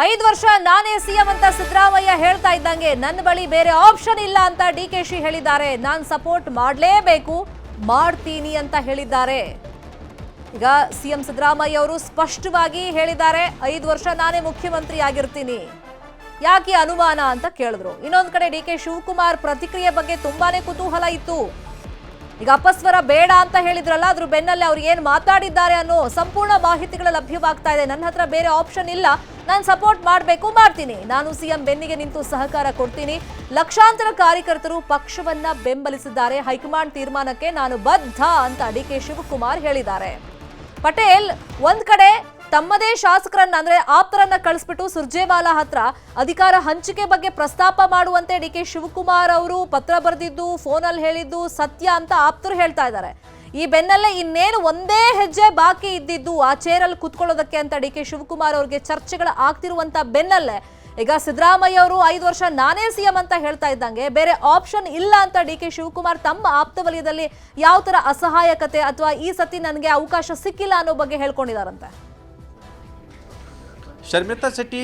5 ವರ್ಷ ನಾನೇ ಸಿಎಂ ಅಂತ ಸಿದ್ದರಾಮಯ್ಯ ಹೇಳ್ತಾ ಇದ್ದಂಗೆ ನನ್ನ ಬಳಿ ಬೇರೆ ಆಪ್ಷನ್ ಇಲ್ಲ ಅಂತ ಡಿಕೆಶಿ ಹೇಳಿದ್ದಾರೆ. ನಾನು ಸಪೋರ್ಟ್ ಮಾಡಲೇಬೇಕು, ಮಾಡ್ತೀನಿ ಅಂತ ಹೇಳಿದ್ದಾರೆ. ಈಗ ಸಿಎಂ ಸಿದ್ದರಾಮಯ್ಯ ಅವರು ಸ್ಪಷ್ಟವಾಗಿ ಹೇಳಿದ್ದಾರೆ, 5 ವರ್ಷ ನಾನೇ ಮುಖ್ಯಮಂತ್ರಿ ಆಗಿರ್ತೀನಿ, ಯಾಕೆ ಅನುಮಾನ ಅಂತ ಕೇಳಿದ್ರು. ಇನ್ನೊಂದು ಕಡೆ ಡಿಕೆ ಶಿವಕುಮಾರ್ ಪ್ರತಿಕ್ರಿಯೆ ಬಗ್ಗೆ ತುಂಬಾನೇ ಕುತೂಹಲ ಇತ್ತು. ಈಗ ಅಪಸ್ವರ ಬೇಡ ಅಂತ ಹೇಳಿದ್ರಲ್ಲ, ಅದ್ರ ಬೆನ್ನಲ್ಲೇ ಅವ್ರು ಏನ್ ಮಾತಾಡಿದ್ದಾರೆ ಅನ್ನೋ ಸಂಪೂರ್ಣ ಮಾಹಿತಿಗಳು ಲಭ್ಯವಾಗ್ತಾ ಇದೆ. ನನ್ನ ಹತ್ರ ಬೇರೆ ಆಪ್ಷನ್ ಇಲ್ಲ, ನಾನು ಸಪೋರ್ಟ್ ಮಾಡಬೇಕು, ಮಾಡ್ತೀನಿ, ನಾನು ಸಿಎಂ ಬೆನ್ನಿಗೆ ನಿಂತು ಸಹಕಾರ ಕೊಡ್ತೀನಿ. ಲಕ್ಷಾಂತರ ಕಾರ್ಯಕರ್ತರು ಪಕ್ಷವನ್ನ ಬೆಂಬಲಿಸಿದ್ದಾರೆ, ಹೈಕಮಾಂಡ್ ತೀರ್ಮಾನಕ್ಕೆ ನಾನು ಬದ್ಧ ಅಂತ ಡಿಕೆ ಶಿವಕುಮಾರ್ ಹೇಳಿದ್ದಾರೆ. ಪಟೇಲ್ ಒಂದ್ ಕಡೆ ತಮ್ಮದೇ ಶಾಸಕರನ್ನ ಅಂದ್ರೆ ಆಪ್ತರನ್ನ ಕಳಿಸ್ಬಿಟ್ಟು ಸುರ್ಜೇವಾಲಾ ಹತ್ರ ಅಧಿಕಾರ ಹಂಚಿಕೆ ಬಗ್ಗೆ ಪ್ರಸ್ತಾಪ ಮಾಡುವಂತೆ ಡಿಕೆ ಶಿವಕುಮಾರ್ ಅವರು ಪತ್ರ ಬರೆದಿದ್ದು, ಫೋನಲ್ಲಿ ಹೇಳಿದ್ದು ಸತ್ಯ ಅಂತ ಆಪ್ತರು ಹೇಳ್ತಾ ಇದ್ದಾರೆ. ಈ ಬೆನ್ನಲ್ಲೇ ಇನ್ನೇನು ಒಂದೇ ಹೆಜ್ಜೆ ಬಾಕಿ ಇದ್ದಿದ್ದು ಆ ಚೇರಲ್ಲಿ ಕುತ್ಕೊಳ್ಳೋದಕ್ಕೆ ಅಂತ ಡಿಕೆ ಶಿವಕುಮಾರ್ ಅವ್ರಿಗೆ ಚರ್ಚೆಗಳು ಆಗ್ತಿರುವಂತ ಬೆನ್ನಲ್ಲೇ ಈಗ ಸಿದ್ದರಾಮಯ್ಯ ಅವರು 5 ವರ್ಷ ನಾನೇ ಸಿಎಂ ಅಂತ ಹೇಳ್ತಾ ಇದ್ದಂಗೆ ಬೇರೆ ಆಪ್ಷನ್ ಇಲ್ಲ ಅಂತ ಡಿಕೆ ಶಿವಕುಮಾರ್ ತಮ್ಮ ಆಪ್ತ ವಲಯದಲ್ಲಿ ಯಾವ ತರ ಅಸಹಾಯಕತೆ ಅಥವಾ ಈ ಸತಿ ನನಗೆ ಅವಕಾಶ ಸಿಕ್ಕಿಲ್ಲ ಅನ್ನೋ ಬಗ್ಗೆ ಹೇಳ್ಕೊಂಡಿದಾರಂತೆ. ಶರ್ಮಿತಾ ಶೆಟ್ಟಿ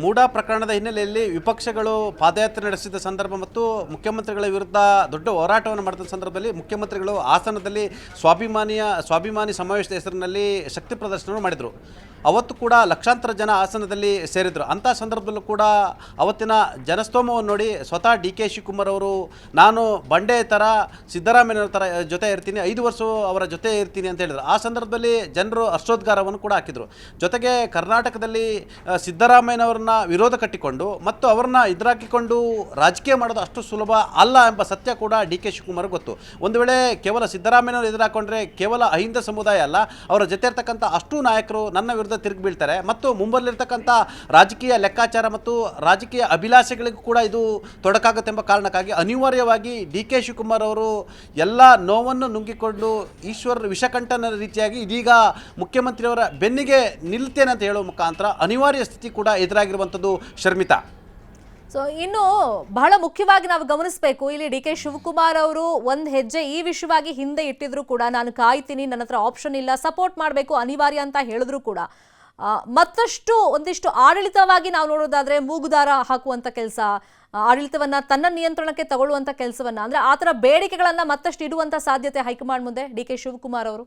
ಮೂಡಾ ಪ್ರಕರಣದ ಹಿನ್ನೆಲೆಯಲ್ಲಿ ವಿಪಕ್ಷಗಳು ಪಾದಯಾತ್ರೆ ನಡೆಸಿದ ಸಂದರ್ಭ ಮತ್ತು ಮುಖ್ಯಮಂತ್ರಿಗಳ ವಿರುದ್ಧ ದೊಡ್ಡ ಹೋರಾಟವನ್ನು ಮಾಡಿದ ಸಂದರ್ಭದಲ್ಲಿ ಮುಖ್ಯಮಂತ್ರಿಗಳು ಹಾಸನದಲ್ಲಿ ಸ್ವಾಭಿಮಾನಿ ಸಮಾವೇಶದ ಹೆಸರಿನಲ್ಲಿ ಶಕ್ತಿ ಪ್ರದರ್ಶನವನ್ನು ಮಾಡಿದರು. ಅವತ್ತು ಕೂಡ ಲಕ್ಷಾಂತರ ಜನ ಹಾಸನದಲ್ಲಿ ಸೇರಿದರು. ಅಂಥ ಸಂದರ್ಭದಲ್ಲೂ ಕೂಡ ಅವತ್ತಿನ ಜನಸ್ತೋಮವನ್ನು ನೋಡಿ ಸ್ವತಃ ಡಿ ಕೆ ಶಿವಕುಮಾರ್ ಅವರು ನಾನು ಬಂಡೆ ಥರ ಸಿದ್ದರಾಮಯ್ಯನವರ ಥರ ಜೊತೆ ಇರ್ತೀನಿ, 5 ವರ್ಷ ಅವರ ಜೊತೆ ಇರ್ತೀನಿ ಅಂತ ಹೇಳಿದರು. ಆ ಸಂದರ್ಭದಲ್ಲಿ ಜನರು ಹರ್ಷೋದ್ಗಾರವನ್ನು ಕೂಡ ಹಾಕಿದರು. ಜೊತೆಗೆ ಕರ್ನಾಟಕದಲ್ಲಿ ಸಿದ್ದರಾಮಯ್ಯನವರನ್ನ ವಿರೋಧ ಕಟ್ಟಿಕೊಂಡು ಮತ್ತು ಅವರನ್ನ ಎದುರಾಕಿಕೊಂಡು ರಾಜಕೀಯ ಮಾಡೋದು ಅಷ್ಟು ಸುಲಭ ಅಲ್ಲ ಎಂಬ ಸತ್ಯ ಕೂಡ ಡಿ ಕೆ ಶಿವಕುಮಾರ್ ಗೊತ್ತು. ಒಂದು ವೇಳೆ ಕೇವಲ ಸಿದ್ದರಾಮಯ್ಯನವರು ಎದುರಾಕೊಂಡ್ರೆ ಕೇವಲ ಅಹಿಂದ ಸಮುದಾಯ ಅಲ್ಲ, ಅವರ ಜೊತೆ ಇರ್ತಕ್ಕಂಥ ಅಷ್ಟು ನಾಯಕರು ನನ್ನ ವಿರುದ್ಧ ತಿರುಗಿ ಬೀಳ್ತಾರೆ ಮತ್ತು ಮುಂಬರಲಿರ್ತಕ್ಕಂಥ ರಾಜಕೀಯ ಲೆಕ್ಕಾಚಾರ ಮತ್ತು ರಾಜಕೀಯ ಅಭಿಲಾಷೆಗಳಿಗೂ ಕೂಡ ಇದು ತೊಡಕಾಗುತ್ತೆ ಎಂಬ ಕಾರಣಕ್ಕಾಗಿ ಅನಿವಾರ್ಯವಾಗಿ ಡಿ ಕೆ ಶಿವಕುಮಾರ್ ಅವರು ಎಲ್ಲ ನೋವನ್ನು ನುಂಗಿಕೊಂಡು ಈಶ್ವರ ವಿಷಕಂಠನ ರೀತಿಯಾಗಿ ಇದೀಗ ಮುಖ್ಯಮಂತ್ರಿಯವರ ಬೆನ್ನಿಗೆ ನಿಲ್ತೇನೆ ಅಂತ ಹೇಳುವ ಮುಖಾಂತರ ಅನಿವಾರ್ಯ ಸ್ಥಿತಿ ಕೂಡ ಎದುರಾಗಿರುವಂಥದ್ದು ಶರ್ಮಿತಾ. ಸೊ ಇನ್ನು ಬಹಳ ಮುಖ್ಯವಾಗಿ ನಾವು ಗಮನಿಸಬೇಕು, ಇಲ್ಲಿ ಡಿ ಕೆ ಶಿವಕುಮಾರ್ ಅವರು ಒಂದು ಹೆಜ್ಜೆ ಈ ವಿಷಯವಾಗಿ ಹಿಂದೆ ಇಟ್ಟಿದ್ರು ಕೂಡ, ನಾನು ಕಾಯ್ತೀನಿ, ನನ್ನ ಹತ್ರ ಆಪ್ಷನ್ ಇಲ್ಲ, ಸಪೋರ್ಟ್ ಮಾಡಬೇಕು ಅನಿವಾರ್ಯ ಅಂತ ಹೇಳಿದ್ರು ಕೂಡ ಮತ್ತಷ್ಟು ಒಂದಿಷ್ಟು ಆಡಳಿತವಾಗಿ ನಾವು ನೋಡೋದಾದ್ರೆ ಮೂಗುದಾರ ಹಾಕುವಂತ ಕೆಲಸ, ಆಡಳಿತವನ್ನ ತನ್ನ ನಿಯಂತ್ರಣಕ್ಕೆ ತಗೊಳ್ಳುವಂತ ಕೆಲಸವನ್ನ ಅಂದ್ರೆ ಆ ಥರ ಬೇಡಿಕೆಗಳನ್ನ ಮತ್ತಷ್ಟು ಇಡುವಂತ ಸಾಧ್ಯತೆ ಹೈಕಮಾಂಡ್ ಮುಂದೆ ಡಿ ಕೆ ಶಿವಕುಮಾರ್ ಅವರು.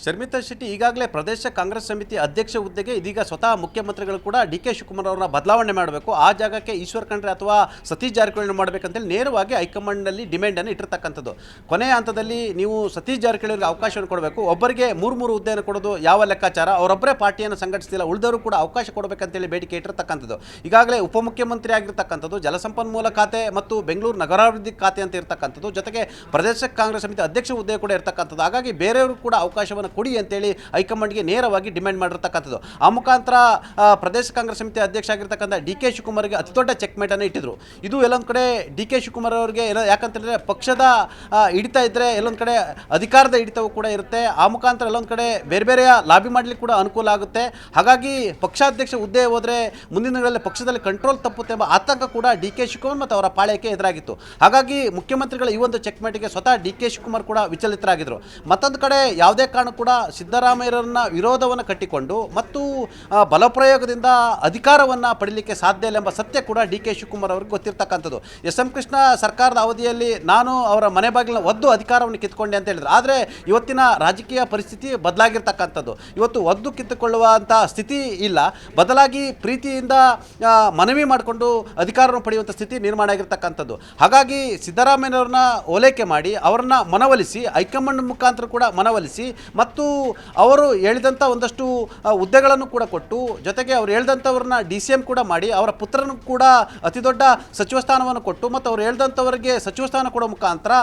ಶರ್ಮಿತಾ ಶೆಟ್ಟಿ ಈಗಾಗಲೇ ಪ್ರದೇಶ ಕಾಂಗ್ರೆಸ್ ಸಮಿತಿ ಅಧ್ಯಕ್ಷ ಹುದ್ದೆಗೆ ಇದೀಗ ಸ್ವತಃ ಮುಖ್ಯಮಂತ್ರಿಗಳು ಕೂಡ ಡಿ ಕೆ ಶಿವಕುಮಾರ್ ಅವರನ್ನ ಬದಲಾವಣೆ ಮಾಡಬೇಕು, ಆ ಜಾಗಕ್ಕೆ ಈಶ್ವರ್ ಖಂಡ್ರೆ ಅಥವಾ ಸತೀಶ್ ಜಾರಕಿಹೊಳಿ ಮಾಡಬೇಕಂತೇಳಿ ನೇರವಾಗಿ ಹೈಕಮಾಂಡ್ನಲ್ಲಿ ಡಿಮ್ಯಾಂಡನ್ನು ಇಟ್ಟಿರ್ತಕ್ಕಂಥದ್ದು. ಕೊನೆಯ ಹಂತದಲ್ಲಿ ನೀವು ಸತೀಶ್ ಜಾರಕಿಹೊಳಿಗೆ ಅವಕಾಶವನ್ನು ಕೊಡಬೇಕು, ಒಬ್ಬರಿಗೆ 3 ಹುದ್ದೆಯನ್ನು ಕೊಡೋದು ಯಾವ ಲೆಕ್ಕಾಚಾರ, ಅವರೊಬ್ಬರೇ ಪಾರ್ಟಿಯನ್ನು ಸಂಘಟಿಸ್ತಿಲ್ಲ, ಉಳಿದವರು ಕೂಡ ಅವಕಾಶ ಕೊಡಬೇಕಂತೇಳಿ ಬೇಡಿಕೆ ಇಟ್ಟಿರ್ತಕ್ಕಂಥದ್ದು. ಈಗಾಗಲೇ ಉಪಮುಖ್ಯಮಂತ್ರಿ ಆಗಿರ್ತಕ್ಕಂಥದ್ದು, ಜಲಸಂಪನ್ಮೂಲ ಖಾತೆ ಮತ್ತು ಬೆಂಗಳೂರು ನಗರಾಭಿವೃದ್ಧಿ ಖಾತೆ ಅಂತ ಇರ್ತಕ್ಕಂಥದ್ದು, ಜೊತೆಗೆ ಪ್ರದೇಶ ಕಾಂಗ್ರೆಸ್ ಸಮಿತಿ ಅಧ್ಯಕ್ಷ ಹುದ್ದೆ ಕೂಡ ಇರ್ತಕ್ಕಂಥದ್ದು. ಹಾಗಾಗಿ ಬೇರೆಯವರು ಕೂಡ ಅವಕಾಶವನ್ನು ಕೊಡಿ ಅಂತೇಳಿ ಹೈಕಮಾಂಡ್ಗೆ ನೇರವಾಗಿ ಡಿಮ್ಯಾಂಡ್ ಮಾಡಿರ್ತಕ್ಕಂಥದ್ದು. ಆ ಮುಖಾಂತರ ಪ್ರದೇಶ ಕಾಂಗ್ರೆಸ್ ಸಮಿತಿ ಅಧ್ಯಕ್ಷ ಆಗಿರ್ತಕ್ಕಂಥ ಡಿ ಕೆ ಶಿವಕುಮಾರ್ಗೆ ಅತಿ ದೊಡ್ಡ ಚೆಕ್ ಮೇಟ್ ಅನ್ನು ಇಟ್ಟಿದ್ರು. ಇದು ಎಲ್ಲೊಂದು ಕಡೆ ಡಿ ಕೆ ಶಿವಕುಮಾರ್ ಅವರಿಗೆ ಯಾಕಂತಂದರೆ ಪಕ್ಷದ ಹಿಡಿತ ಇದ್ದರೆ ಎಲ್ಲೊಂದು ಕಡೆ ಅಧಿಕಾರದ ಹಿಡಿತವೂ ಕೂಡ ಇರುತ್ತೆ. ಆ ಮುಖಾಂತರ ಎಲ್ಲೊಂದು ಕಡೆ ಬೇರೆ ಬೇರೆಯ ಲಾಬಿ ಮಾಡಲಿಕ್ಕೆ ಕೂಡ ಅನುಕೂಲ ಆಗುತ್ತೆ. ಹಾಗಾಗಿ ಪಕ್ಷಾಧ್ಯಕ್ಷ ಹುದ್ದೆ ಹೋದರೆ ಮುಂದಿನ ದಿನಗಳಲ್ಲಿ ಪಕ್ಷದಲ್ಲಿ ಕಂಟ್ರೋಲ್ ತಪ್ಪುತ್ತೆ ಎಂಬ ಆತಂಕ ಕೂಡ ಡಿ ಕೆ ಶಿವಕುಮಾರ್ ಮತ್ತು ಅವರ ಪಾಳ್ಯಕ್ಕೆ ಎದುರಾಗಿತ್ತು. ಹಾಗಾಗಿ ಮುಖ್ಯಮಂತ್ರಿಗಳ ಈ ಒಂದು ಚೆಕ್ ಮೇಟಿಗೆ ಸ್ವತಃ ಡಿ ಕೆ ಶಿವಕುಮಾರ್ ಕೂಡ ವಿಚಲಿತರಾಗಿದ್ದರು. ಮತ್ತೊಂದು ಕಡೆ ಯಾವುದೇ ಕಾರಣ ಕೂಡ ಸಿದ್ದರಾಮಯ್ಯರನ್ನ ವಿರೋಧವನ್ನು ಕಟ್ಟಿಕೊಂಡು ಮತ್ತು ಬಲಪ್ರಯೋಗದಿಂದ ಅಧಿಕಾರವನ್ನು ಪಡೀಲಿಕ್ಕೆ ಸಾಧ್ಯ ಇಲ್ಲ ಎಂಬ ಸತ್ಯ ಕೂಡ ಡಿ ಕೆ ಶಿವಕುಮಾರ್ ಅವರಿಗೆ ಗೊತ್ತಿರ್ತಕ್ಕಂಥದ್ದು. ಎಸ್ ಎಂ ಕೃಷ್ಣ ಸರ್ಕಾರದ ಅವಧಿಯಲ್ಲಿ ನಾನು ಅವರ ಮನೆ ಬಾಗಿಲಿನ ಒದ್ದು ಅಧಿಕಾರವನ್ನು ಕಿತ್ತುಕೊಂಡೆ ಅಂತ ಹೇಳಿದ್ರು. ಆದರೆ ಇವತ್ತಿನ ರಾಜಕೀಯ ಪರಿಸ್ಥಿತಿ ಬದಲಾಗಿರ್ತಕ್ಕಂಥದ್ದು. ಇವತ್ತು ಒದ್ದು ಕಿತ್ತುಕೊಳ್ಳುವಂಥ ಸ್ಥಿತಿ ಇಲ್ಲ, ಬದಲಾಗಿ ಪ್ರೀತಿಯಿಂದ ಮನವಿ ಮಾಡಿಕೊಂಡು ಅಧಿಕಾರವನ್ನು ಪಡೆಯುವಂಥ ಸ್ಥಿತಿ ನಿರ್ಮಾಣ ಆಗಿರ್ತಕ್ಕಂಥದ್ದು. ಹಾಗಾಗಿ ಸಿದ್ದರಾಮಯ್ಯವ್ರನ್ನ ಓಲೈಕೆ ಮಾಡಿ ಅವರನ್ನ ಮನವೊಲಿಸಿ ಹೈಕಮಾಂಡ್ ಮುಖಾಂತರ ಕೂಡ ಮನವೊಲಿಸಿ ಮತ್ತು ಅವರು ಹೇಳಿದಂಥ ಒಂದಷ್ಟು ಹುದ್ದೆಗಳನ್ನು ಕೂಡ ಕೊಟ್ಟು, ಜೊತೆಗೆ ಅವರು ಹೇಳಿದಂಥವ್ರನ್ನ DCM ಕೂಡ ಮಾಡಿ ಅವರ ಪುತ್ರನ ಕೂಡ ಅತಿ ದೊಡ್ಡ ಸಚಿವ ಸ್ಥಾನವನ್ನು ಕೊಟ್ಟು ಮತ್ತು ಅವರು ಹೇಳಿದಂಥವರಿಗೆ ಸಚಿವ ಸ್ಥಾನ ಕೊಡೋ ಮುಖಾಂತರ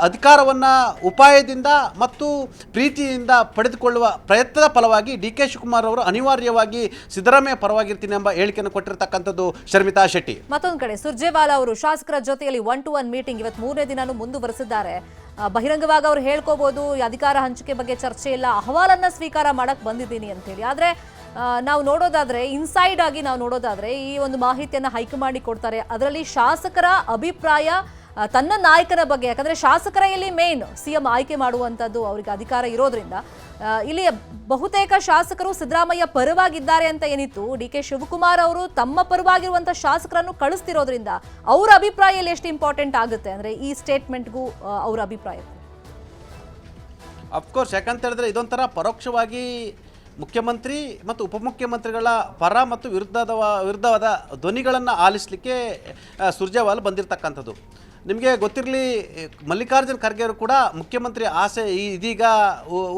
ಅಧಿಕಾರವನ್ನು ಉಪಾಯದಿಂದ ಮತ್ತು ಪ್ರೀತಿಯಿಂದ ಪಡೆದುಕೊಳ್ಳುವ ಪ್ರಯತ್ನದ ಫಲವಾಗಿ ಡಿ ಕೆ ಶಿವಕುಮಾರ್ ಅವರು ಅನಿವಾರ್ಯವಾಗಿ ಸಿದ್ದರಾಮಯ್ಯ ಪರವಾಗಿರ್ತೀನಿ ಎಂಬ ಹೇಳಿಕೆಯನ್ನು ಕೊಟ್ಟಿರ್ತಕ್ಕಂಥದ್ದು ಶರ್ಮಿತಾ ಶೆಟ್ಟಿ. ಮತ್ತೊಂದು ಕಡೆ ಸುರ್ಜೇವಾಲಾ ಅವರು ಶಾಸಕರ ಜೊತೆಯಲ್ಲಿ 1-to-1 ಮೀಟಿಂಗ್ ಇವತ್ತು 3ನೇ ದಿನಾನು ಮುಂದುವರೆಸಿದ್ದಾರೆ. ಬಹಿರಂಗವಾಗಿ ಅವ್ರು ಹೇಳ್ಕೋಬಹುದು ಅಧಿಕಾರ ಹಂಚಿಕೆ ಬಗ್ಗೆ ಚರ್ಚೆ ಇಲ್ಲ, ಅಹವಾಲನ್ನ ಸ್ವೀಕಾರ ಮಾಡಕ್ ಬಂದಿದ್ದೀನಿ ಅಂತ ಹೇಳಿ. ಆದ್ರೆ ನಾವು ನೋಡೋದಾದ್ರೆ ಇನ್ಸೈಡ್ ಆಗಿ ನಾವು ನೋಡೋದಾದ್ರೆ ಈ ಒಂದು ಮಾಹಿತಿಯನ್ನ ಹೈಕಮಾಂಡ್ ಕೊಡ್ತಾರೆ. ಅದರಲ್ಲಿ ಶಾಸಕರ ಅಭಿಪ್ರಾಯ ತನ್ನ ನಾಯಕನ ಬಗ್ಗೆ, ಯಾಕಂದ್ರೆ ಶಾಸಕರ ಇಲ್ಲಿ ಮೇನ್ ಸಿಎಂ ಆಯ್ಕೆ ಮಾಡುವಂಥದ್ದು ಅವರಿಗೆ ಅಧಿಕಾರ ಇರೋದ್ರಿಂದ ಇಲ್ಲಿ ಬಹುತೇಕ ಶಾಸಕರು ಸಿದ್ದರಾಮಯ್ಯ ಪರವಾಗಿದ್ದಾರೆ ಅಂತ ಏನಿತ್ತು, ಡಿ ಕೆ ಶಿವಕುಮಾರ್ ಅವರು ತಮ್ಮ ಪರವಾಗಿರುವಂತಹ ಶಾಸಕರನ್ನು ಕಳಿಸ್ತಿರೋದ್ರಿಂದ ಅವರ ಅಭಿಪ್ರಾಯ ಎಷ್ಟು ಇಂಪಾರ್ಟೆಂಟ್ ಆಗುತ್ತೆ ಅಂದ್ರೆ ಈ ಸ್ಟೇಟ್ಮೆಂಟ್ಗೂ ಅವರ ಅಭಿಪ್ರಾಯ. ಅಫ್ಕೋರ್ಸ್, ಯಾಕಂತ ಹೇಳಿದ್ರೆ ಇದೊಂಥರ ಪರೋಕ್ಷವಾಗಿ ಮುಖ್ಯಮಂತ್ರಿ ಮತ್ತು ಉಪಮುಖ್ಯಮಂತ್ರಿಗಳ ಪರ ಮತ್ತು ವಿರುದ್ಧವಾದ ಧ್ವನಿಗಳನ್ನು ಆಲಿಸಲಿಕ್ಕೆ ಸುರ್ಜೇವಾಲ ಬಂದಿರತಕ್ಕಂಥದ್ದು. ನಿಮಗೆ ಗೊತ್ತಿರಲಿ, ಮಲ್ಲಿಕಾರ್ಜುನ್ ಖರ್ಗೆ ಅವರು ಕೂಡ ಮುಖ್ಯಮಂತ್ರಿ ಆಸೆ ಇದೀಗ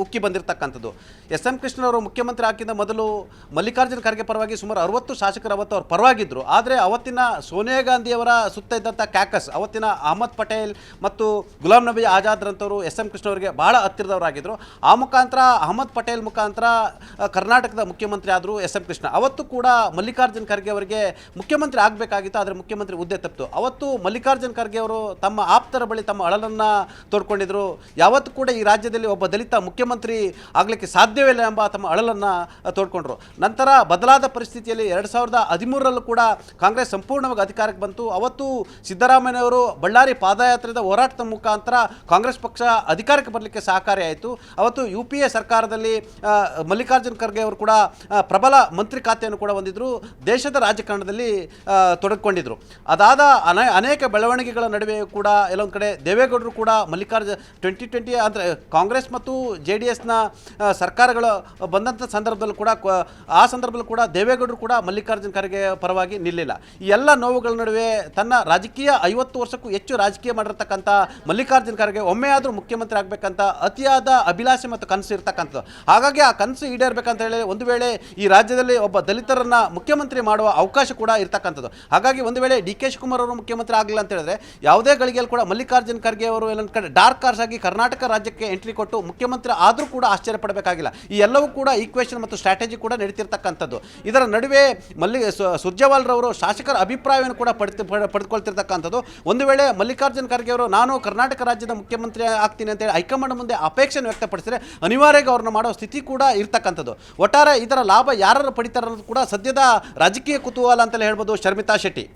ಉಕ್ಕಿ ಬಂದಿರತಕ್ಕಂಥದ್ದು. ಎಸ್ ಎಂ ಕೃಷ್ಣವರು ಮುಖ್ಯಮಂತ್ರಿ ಹಾಕಿದ ಮೊದಲು ಮಲ್ಲಿಕಾರ್ಜುನ್ ಖರ್ಗೆ ಪರವಾಗಿ ಸುಮಾರು 60 ಶಾಸಕರು ಅವತ್ತು ಅವ್ರ ಪರವಾಗಿದ್ದರು. ಆದರೆ ಅವತ್ತಿನ ಸೋನಿಯಾ ಗಾಂಧಿಯವರ ಸುತ್ತ ಇದ್ದಂಥ ಕ್ಯಾಕಸ್, ಅವತ್ತಿನ ಅಹಮದ್ ಪಟೇಲ್ ಮತ್ತು ಗುಲಾಂ ನಬಿ ಆಜಾದ್ರಂಥವರು ಎಸ್ ಎಂ ಕೃಷ್ಣವರಿಗೆ ಭಾಳ ಹತ್ತಿರದವರಾಗಿದ್ದರು. ಆ ಮುಖಾಂತರ ಅಹಮದ್ ಪಟೇಲ್ ಮುಖಾಂತರ ಕರ್ನಾಟಕದ ಮುಖ್ಯಮಂತ್ರಿ ಆದರು ಎಸ್ ಎಂ ಕೃಷ್ಣ. ಅವತ್ತು ಕೂಡ ಮಲ್ಲಿಕಾರ್ಜುನ್ ಖರ್ಗೆ ಅವರಿಗೆ ಮುಖ್ಯಮಂತ್ರಿ ಆಗಬೇಕಾಗಿತ್ತು, ಆದರೆ ಮುಖ್ಯಮಂತ್ರಿ ಹುದ್ದೆ ತಪ್ಪಿತು. ಅವತ್ತು ಮಲ್ಲಿಕಾರ್ಜುನ್ ಖರ್ಗೆ ಅವರು ತಮ್ಮ ಆಪ್ತರ ಬಳಿ ತಮ್ಮ ಅಳಲನ್ನು ತೋಡ್ಕೊಂಡಿದ್ರು. ಯಾವತ್ತೂ ಕೂಡ ಈ ರಾಜ್ಯದಲ್ಲಿ ಒಬ್ಬ ದಲಿತ ಮುಖ್ಯಮಂತ್ರಿ ಆಗಲಿಕ್ಕೆ ಸಾಧ್ಯವಿಲ್ಲ ಎಂಬ ತಮ್ಮ ಅಳಲನ್ನು ತೋಡ್ಕೊಂಡ್ರು. ನಂತರ ಬದಲಾದ ಪರಿಸ್ಥಿತಿಯಲ್ಲಿ 2013ರಲ್ಲೂ ಕೂಡ ಕಾಂಗ್ರೆಸ್ ಸಂಪೂರ್ಣವಾಗಿ ಅಧಿಕಾರಕ್ಕೆ ಬಂತು. ಅವತ್ತು ಸಿದ್ದರಾಮಯ್ಯನವರು ಬಳ್ಳಾರಿ ಪಾದಯಾತ್ರೆದ ಹೋರಾಟದ ಮುಖಾಂತರ ಕಾಂಗ್ರೆಸ್ ಪಕ್ಷ ಅಧಿಕಾರಕ್ಕೆ ಬರಲಿಕ್ಕೆ ಸಹಕಾರಿಯಾಯಿತು. ಅವತ್ತು UPA ಸರ್ಕಾರದಲ್ಲಿ ಮಲ್ಲಿಕಾರ್ಜುನ್ ಖರ್ಗೆ ಅವರು ಕೂಡ ಪ್ರಬಲ ಮಂತ್ರಿ ಖಾತೆಯನ್ನು ಕೂಡ ಹೊಂದಿದ್ರು, ದೇಶದ ರಾಜಕಾರಣದಲ್ಲಿ ತೊಡಗಿಕೊಂಡಿದ್ರು. ಅದಾದ ಅನೇಕ ಬೆಳವಣಿಗೆಗಳ ನಡುವೆ ಕೂಡ ಎಲ್ಲೊಂದು ಕಡೆ ದೇವೇಗೌಡರು ಕೂಡ ಮಲ್ಲಿಕಾರ್ಜುನ್ 2020 ಅಂದರೆ ಕಾಂಗ್ರೆಸ್ ಮತ್ತು JDSನ ಸರ್ಕಾರಗಳು ಬಂದಂಥ ಸಂದರ್ಭದಲ್ಲೂ ಕೂಡ ಆ ಸಂದರ್ಭದಲ್ಲೂ ಕೂಡ ದೇವೇಗೌಡರು ಕೂಡ ಮಲ್ಲಿಕಾರ್ಜುನ್ ಖರ್ಗೆ ಪರವಾಗಿ ನಿಲ್ಲಿಲ್ಲ. ಈ ಎಲ್ಲ ನೋವುಗಳ ನಡುವೆ ತನ್ನ ರಾಜಕೀಯ 50 ವರ್ಷಕ್ಕೂ ಹೆಚ್ಚು ರಾಜಕೀಯ ಮಾಡಿರ್ತಕ್ಕಂಥ ಮಲ್ಲಿಕಾರ್ಜುನ್ ಖರ್ಗೆ ಒಮ್ಮೆ ಆದರೂ ಮುಖ್ಯಮಂತ್ರಿ ಆಗಬೇಕಂತ ಅತಿಯಾದ ಅಭಿಲಾಷೆ ಮತ್ತು ಕನಸು ಇರ್ತಕ್ಕಂಥದ್ದು. ಹಾಗಾಗಿ ಆ ಕನಸು ಈಡೇರಬೇಕಂತ ಹೇಳಿ ಒಂದು ವೇಳೆ ಈ ರಾಜ್ಯದಲ್ಲಿ ಒಬ್ಬ ದಲಿತರನ್ನ ಮುಖ್ಯಮಂತ್ರಿ ಮಾಡುವ ಅವಕಾಶ ಕೂಡ ಇರ್ತಕ್ಕಂಥದ್ದು. ಹಾಗಾಗಿ ಒಂದು ವೇಳೆ ಡಿ ಕೆ ಶಿವಕುಮಾರ್ ಅವರು ಮುಖ್ಯಮಂತ್ರಿ ಆಗಲಿಲ್ಲ ಅಂತ ಹೇಳಿದ್ರೆ ಯಾವುದೇ ಗಳಿಗೆಯಲ್ಲಿ ಕೂಡ ಮಲ್ಲಿಕಾರ್ಜುನ್ ಖರ್ಗೆ ಅವರು ಎಲ್ಲೊಂದು ಕಡೆ ಡಾರ್ಕ್ ಹಾರ್ಸ್ ಆಗಿ ಕರ್ನಾಟಕ ರಾಜ್ಯಕ್ಕೆ ಎಂಟ್ರಿ ಕೊಟ್ಟು ಮುಖ್ಯಮಂತ್ರಿ ಆದರೂ ಕೂಡ ಆಶ್ಚರ್ಯ ಪಡಬೇಕಾಗಿಲ್ಲ. ಈ ಎಲ್ಲವೂ ಕೂಡ ಈಕ್ವೇಷನ್ ಮತ್ತು ಸ್ಟ್ರಾಟಜಿ ಕೂಡ ನಡೀತಿರ್ತಕ್ಕಂಥದ್ದು. ಇದರ ನಡುವೆ ಸುರ್ಜೇವಾಲರವರು ಶಾಸಕರ ಅಭಿಪ್ರಾಯವನ್ನು ಕೂಡ ಪಡೆದುಕೊಳ್ತಿರ್ತಕ್ಕಂಥದ್ದು. ಒಂದು ವೇಳೆ ಮಲ್ಲಿಕಾರ್ಜುನ್ ಖರ್ಗೆ ಅವರು ನಾನು ಕರ್ನಾಟಕ ರಾಜ್ಯದ ಮುಖ್ಯಮಂತ್ರಿ ಆಗ್ತೀನಿ ಅಂತೇಳಿ ಹೈಕಮಾಂಡ್ ಮುಂದೆ ಅಪೇಕ್ಷೆಯನ್ನು ವ್ಯಕ್ತಪಡಿಸಿದರೆ ಅನಿವಾರ್ಯವಾಗಿ ಅವ್ರನ್ನ ಮಾಡೋ ಸ್ಥಿತಿ ಕೂಡ ಇರ್ತಕ್ಕಂಥದ್ದು. ಒಟ್ಟಾರೆ ಇದರ ಲಾಭ ಯಾರು ಪಡಿತಾರೆ ಅನ್ನೋದು ಕೂಡ ಸದ್ಯದ ರಾಜಕೀಯ ಕುತೂಹಲ ಅಂತಲೇ ಹೇಳ್ಬೋದು. ಶರ್ಮಿತಾ ಶೆಟ್ಟಿ.